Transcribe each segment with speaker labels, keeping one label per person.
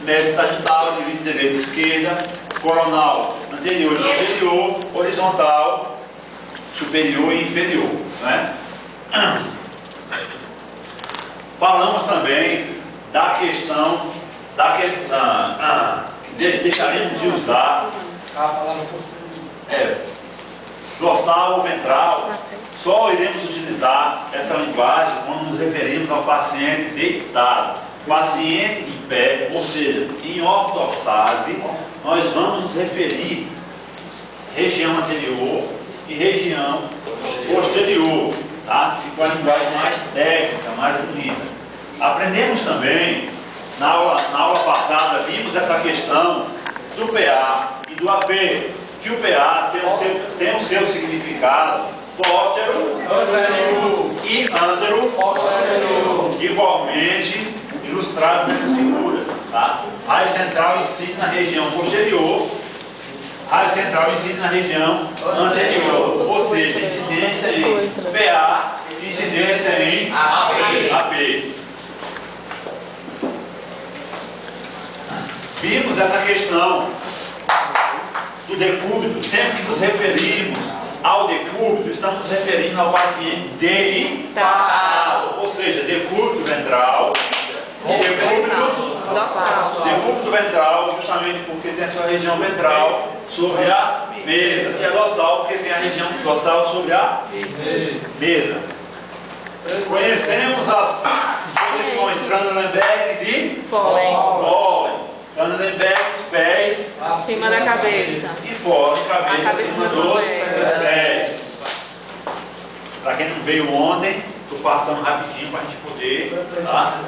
Speaker 1: médio sagital, divide direita e esquerda, coronal anterior e posterior, horizontal, superior e inferior, né? Falamos também da questão que deixaremos de usar dorsal ou ventral. Só iremos utilizar essa linguagem quando nos referimos ao paciente deitado. Paciente em pé, ou seja, em ortostase, nós vamos nos referir região anterior e região posterior, tá? Ficou a linguagem mais técnica, mais bonita. Aprendemos também, na aula passada, vimos essa questão do PA e do AP, que o PA tem o seu significado póstero e antero, igualmente ilustrado nessas figuras, tá? Raio central incide na região posterior, raio central incide na região anterior, ou seja, incidência em PA e incidência em AP. Vimos essa questão do decúbito. Sempre que nos referimos ao decúbito, estamos nos referindo ao paciente deitado, ou seja, decúbito ventral e decúbito ventral, justamente porque tem a sua região ventral sobre a mesa, e a dorsal porque tem a região dorsal sobre a mesa. Conhecemos as posições Transenberg de Foley. Transenberg, pés
Speaker 2: acima da cabeça
Speaker 1: e Foley, cabeça acima dos pés. Para quem não veio ontem, estou passando rapidinho para a gente poder, tá?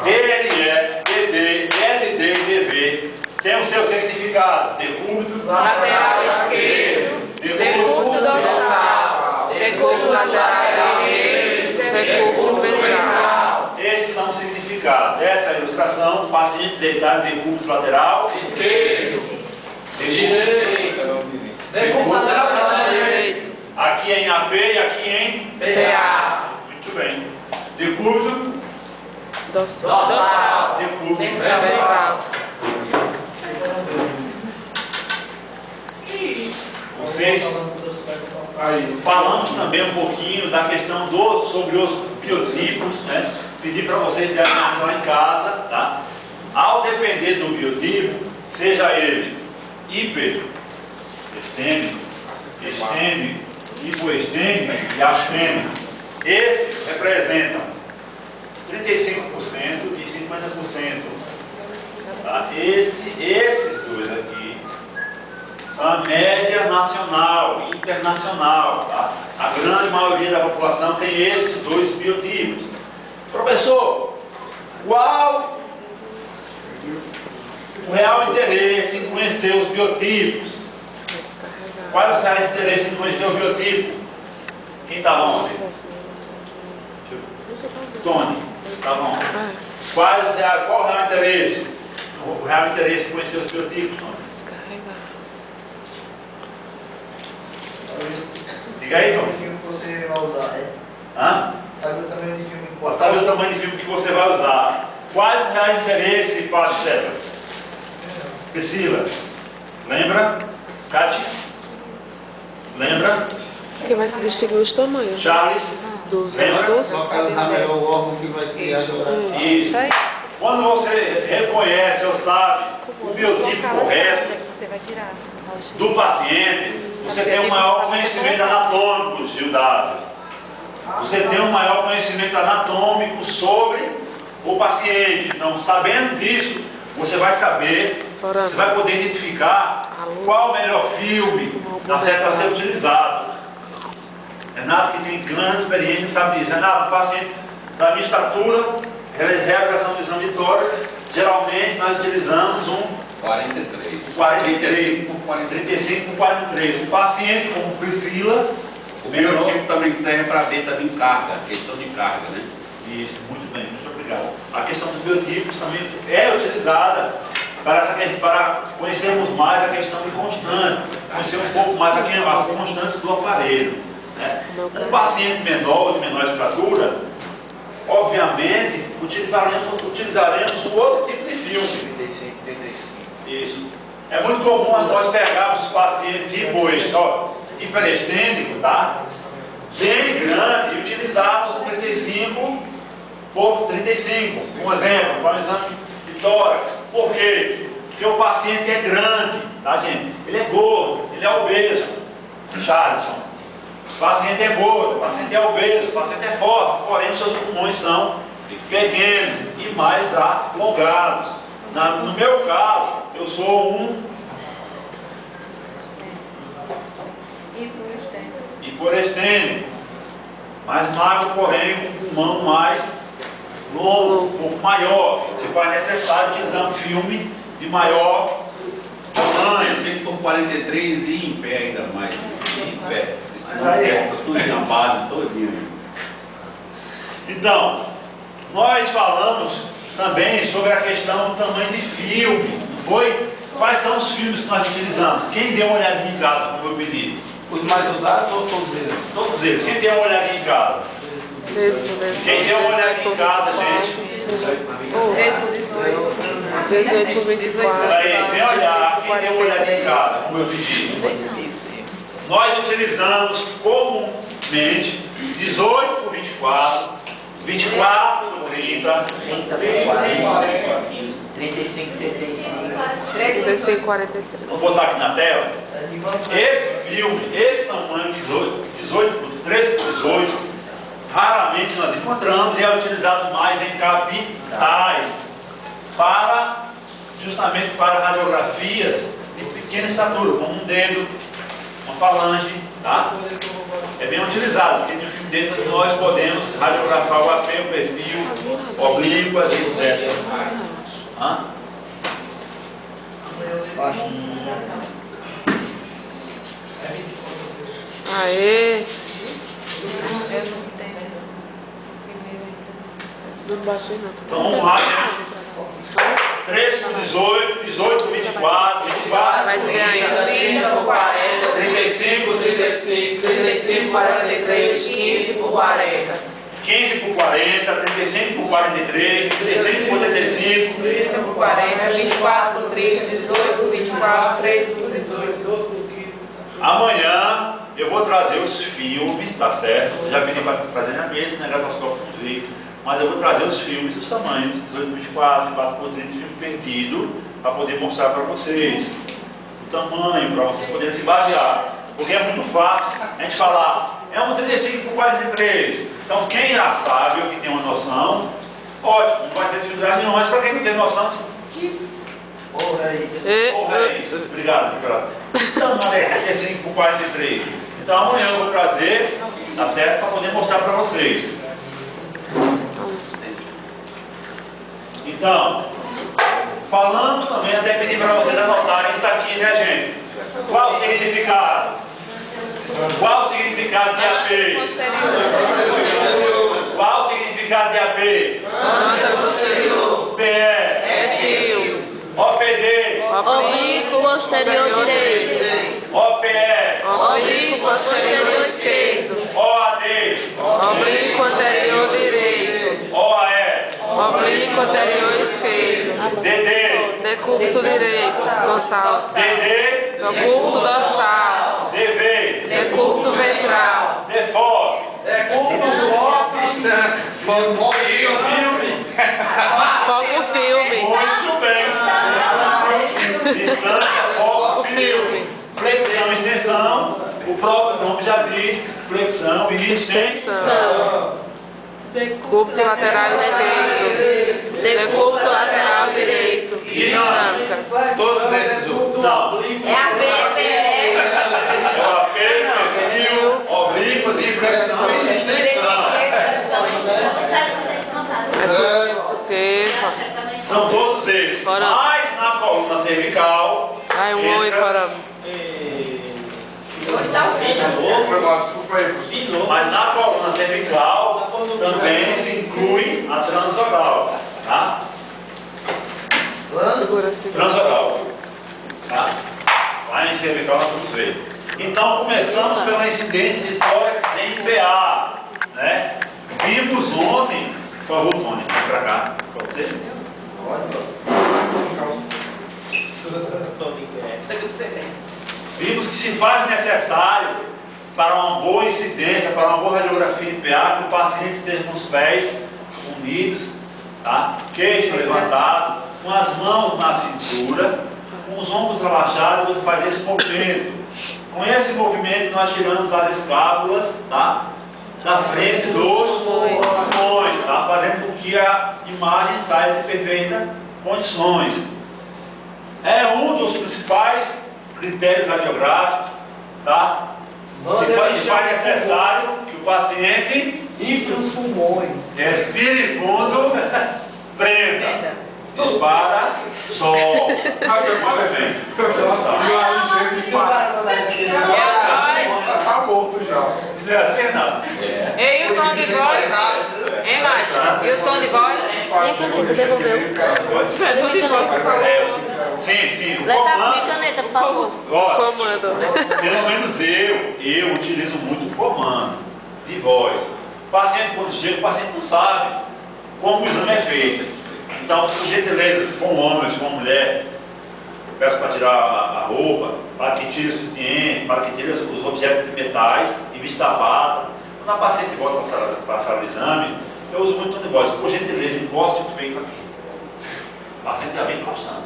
Speaker 1: DLE, DD, LD e DV tem o seu significado: decúbito
Speaker 2: lateral esquerdo, decúbito dorsal, decúbito lateral direito, decúbito ventral.
Speaker 1: Esses são os significados. Essa é a ilustração: paciente deitado, decúbito lateral
Speaker 3: esquerdo, decúbito lateral direito.
Speaker 1: Aqui em AP e aqui em
Speaker 2: PA.
Speaker 1: Muito bem. Decúbito
Speaker 2: Dorsal,
Speaker 1: decúbito
Speaker 2: ventral.
Speaker 1: Vocês falamos também um pouquinho da questão sobre os biotipos, né? Pedi para vocês darem lá em casa, tá? Ao depender do biotipo, seja ele hiper, estênico, estênico, hipoestênico e astênico, esses representam 35% e 50%. Tá? Esses dois aqui são a média nacional e internacional. Tá? A grande maioria da população tem esses dois biotipos. Professor, qual o real interesse em conhecer os biotipos? Qual é o real interesse em conhecer o biotipo? Quem está ontem? Tony, tá bom. Qual o real interesse? O real interesse em conhecer os biotipos, Tony? Diga aí, Tony.
Speaker 4: O filme que você vai usar, é?
Speaker 1: Hã?
Speaker 4: Sabe o tamanho de filme?
Speaker 1: Sabe o tamanho de filme que você vai usar? Quais os reais interesses, Fábio César? Priscila? Lembra? Cátia? Lembra?
Speaker 5: Que vai se distinguir os tamanhos
Speaker 1: Charles?
Speaker 5: dos
Speaker 1: Lembra?
Speaker 3: Só para usar melhor o órgão que vai se ajudar.
Speaker 1: Isso. Quando você reconhece ou sabe o biotipo correto do paciente, você tem um maior conhecimento anatômico, Gildásio. Você tem um maior conhecimento anatômico sobre o paciente. Então, sabendo disso, você vai saber, você vai poder identificar qual o melhor filme a ser utilizado. Renato, que tem grande experiência, sabe disso. Renato, o paciente da minha estatura, realização do exame de tórax, geralmente nós utilizamos um
Speaker 6: 43.
Speaker 1: 35 por 43. O paciente como Priscila,
Speaker 6: O biotipo também serve para ver também carga, questão de carga, né?
Speaker 1: isso, muito bem, muito obrigado. A questão dos biotipos também é utilizada para conhecermos mais a questão de constância, conhecer um pouco mais as constantes do aparelho. Né? Um paciente menor ou de menor estatura, obviamente, utilizaremos um outro tipo de filme.
Speaker 3: 35, 35.
Speaker 1: Isso. É muito comum nós pegarmos os pacientes tipo este, ó, hiperestênico, tá? Bem grande e utilizarmos um 35 por 35. Um exemplo, para um exame de tórax. Por quê? Porque o paciente é grande, tá, gente? Ele é gordo, ele é obeso. Charleston. O paciente é gordo, o paciente é obeso, o paciente é forte, porém os seus pulmões são pequenos e mais alongados. No meu caso, eu sou um hipoestênico, mais magro, porém com um pulmão mais longo, um pouco maior. Se faz necessário utilizar um filme de maior tamanho.
Speaker 6: 35 por 43 e em pé ainda mais. Em pé. Esse não é tudo na base todinho.
Speaker 1: Então, nós falamos também sobre a questão do tamanho de filme, não foi? Quais são os filmes que nós utilizamos? Quem deu uma olhadinha em casa, como eu pedi?
Speaker 3: Os mais usados ou todos eles?
Speaker 1: Todos eles. Quem deu uma olhadinha em casa? Quem deu uma olhadinha em casa, gente?
Speaker 5: 18 por 24.
Speaker 1: Aí, sem olhar, quem deu uma olhadinha em casa, como eu pedi? Nós utilizamos comumente 18 por 24, 24 por 30,
Speaker 4: 35, 35.
Speaker 5: 35, 43.
Speaker 1: vamos botar aqui na tela.
Speaker 4: É de vantagem.
Speaker 1: Esse filme, esse tamanho, 18 por 13 por 18, raramente nós encontramos e é utilizado mais em capitais, justamente para radiografias de pequena estatura, como um dedo, uma falange, tá? É bem utilizado, porque em um filme desse nós podemos radiografar o AP, o perfil, oblíquas, etc. Hã?
Speaker 4: Baixinha.
Speaker 5: Aê! Não baixei não.
Speaker 1: Então vamos lá, né? 13 por 18, 18 por 24, 24
Speaker 5: Vai
Speaker 1: por
Speaker 5: dizer
Speaker 1: 30,
Speaker 5: ainda.
Speaker 3: 30 por 40,
Speaker 1: 35,
Speaker 3: 35, 35 por 43, 15 por 40.
Speaker 1: 15 por 40, 35 por 43, 35 por 35.
Speaker 2: 30 por 40, 24 por 30, 18 por 24, 13 por 18, 12 por 15.
Speaker 1: Amanhã eu vou trazer os filmes, tá certo? Eu já pedi para trazer na mesa, né? Gatoscópio com vídeo. Mas eu vou trazer os filmes, os tamanhos, 18 por 24, 24 por 30, filme perdido, para poder mostrar para vocês o tamanho, para vocês poderem se basear. Porque é muito fácil a gente falar, é um 35 por 43. Então quem já sabe ou que tem uma noção, ótimo, não vai ter dificuldade nenhuma. Mas para quem não tem noção, que
Speaker 4: Porra aí.
Speaker 1: porra é isso? Obrigado, Nicolás. Então, é 35 por 43. Então amanhã eu vou trazer, tá certo? Para poder mostrar para vocês. Então, falando também, até pedir para vocês anotarem isso aqui, né, gente? Qual o significado? Qual o significado de AP? Qual o significado de AP?
Speaker 5: Ântero posterior.
Speaker 1: PE,
Speaker 5: Perfil.
Speaker 1: OPD,
Speaker 5: Oblíquo posterior direito.
Speaker 1: OPE,
Speaker 5: Oblíquo posterior esquerdo.
Speaker 1: OAD,
Speaker 5: Oblíquo anterior direito.
Speaker 1: OAE,
Speaker 5: Oblíquo anterior esquerdo.
Speaker 1: DD,
Speaker 5: Decúbito direito. Dorsal.
Speaker 1: DD,
Speaker 5: Decúbito dorsal.
Speaker 1: DV,
Speaker 5: Decúbito ventral.
Speaker 1: DFOF,
Speaker 3: Distância.
Speaker 5: Foco filme.
Speaker 1: muito bem. Distância, foco, filme. Flexão, extensão, o próprio nome já diz, flexão e extensão.
Speaker 5: Decúbito lateral esquerdo. Decúbito lateral direito. Dinâmica.
Speaker 3: Todos esses outros.
Speaker 1: Não,
Speaker 2: É a PPE.
Speaker 1: é o AP, perfil, oblíquos e flexão e extensão.
Speaker 5: É tudo isso que.
Speaker 1: São todos esses.
Speaker 5: Fora.
Speaker 1: Mas na coluna cervical,
Speaker 5: Ai, um oi
Speaker 1: entra-
Speaker 5: fora.
Speaker 2: Hoje dá o sino.
Speaker 3: Desculpa aí.
Speaker 1: mas na coluna cervical também se inclui a transoral, tá?
Speaker 5: Segura assim.
Speaker 1: Transoral, tá? Lá em cervical nós vamos ver. Então começamos pela incidência de tórax em PA, né? Vimos ontem, por favor, Tony, pra cá. Pode ser? Vimos que se faz necessário para uma boa incidência, para uma boa radiografia em PA, que o paciente esteja com os pés unidos, tá? Queixo levantado, com as mãos na cintura, com os ombros relaxados, você faz esse movimento. Com esse movimento nós tiramos as escápulas, tá? Da frente dos pulmões, tá? Fazendo com que a imagem saia de perfeitas condições. É um dos principais critérios radiográficos, tá? Se faz necessário que o paciente
Speaker 3: infle os pulmões,
Speaker 1: respire fundo, prenda, dispara, sol.
Speaker 7: Tá morto já.
Speaker 1: Não é assim, Renato?
Speaker 2: Ei, o tom de voz? Hein, Nath? E o tom de voz?
Speaker 5: Minha caneta devolveu.
Speaker 1: Sim, o
Speaker 5: Leta minha
Speaker 1: comando.
Speaker 5: caneta, por favor.
Speaker 1: Comando. Pelo menos eu utilizo muito o comando de voz. O paciente, quando chega, o paciente não sabe como o exame é feito. Então, por gentileza, se for um homem, se for uma mulher, peço para tirar a roupa, para que tire o sutiã, para que tire os objetos de metais, em vista da bata. Quando a paciente volta para a sala de exame, eu uso muito tom de voz. Por gentileza, encoste o peito aqui. O paciente já vem encostando.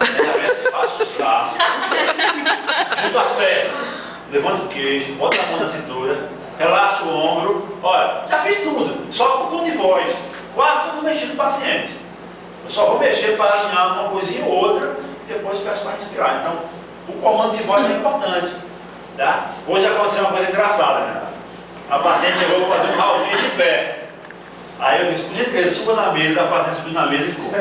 Speaker 1: Já vem assim, baixa os braços, junta as pernas, levanta o queixo, bota a mão na cintura, relaxa o ombro. Olha, já fiz tudo, só com tom de voz. Quase tudo mexido no paciente. Eu só vou mexer para alinhar uma coisinha ou outra e depois peço para respirar. Então, o comando de voz é importante. Tá? Hoje aconteceu uma coisa engraçada, né? A paciente chegou para fazer um raulzinho de pé. Aí eu disse, por gentileza, suba na mesa, a paciente subiu na mesa e ficou.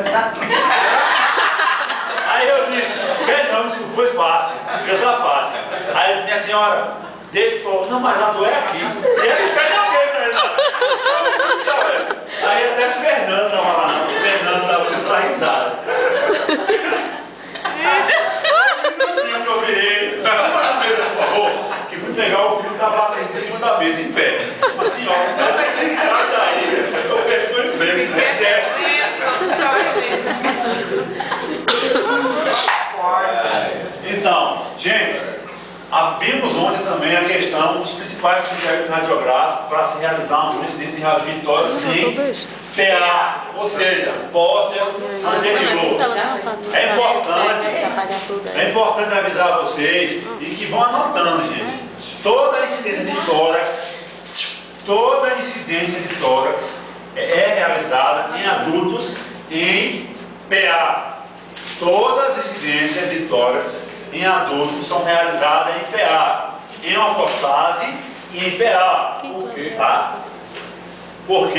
Speaker 1: Aí eu disse, perdão, foi fácil, já está fácil. Aí eu disse, minha senhora, deite, falou, não, mas a dor é aqui. E ele pé na mesa, aí até o Fernando estava lá, o Fernando estava dando risada. Que eu virei, suba na mesa, por favor, que fui pegar o filho da paciente em cima da mesa, em pé. Uma senhora, não precisa sair daí, eu perco o emprego, desce. Então, gente, vimos ontem também a questão dos principais critérios radiográficos para se realizar uma incidência de raio-x de tórax em PA, ou seja, póster anterior. É importante avisar vocês e que vão anotando, gente. Toda incidência de tórax é realizada em adultos em PA. Todas as incidências de tórax em adultos são realizadas em PA, em ortostase e em PA. Por quê? Tá? Porque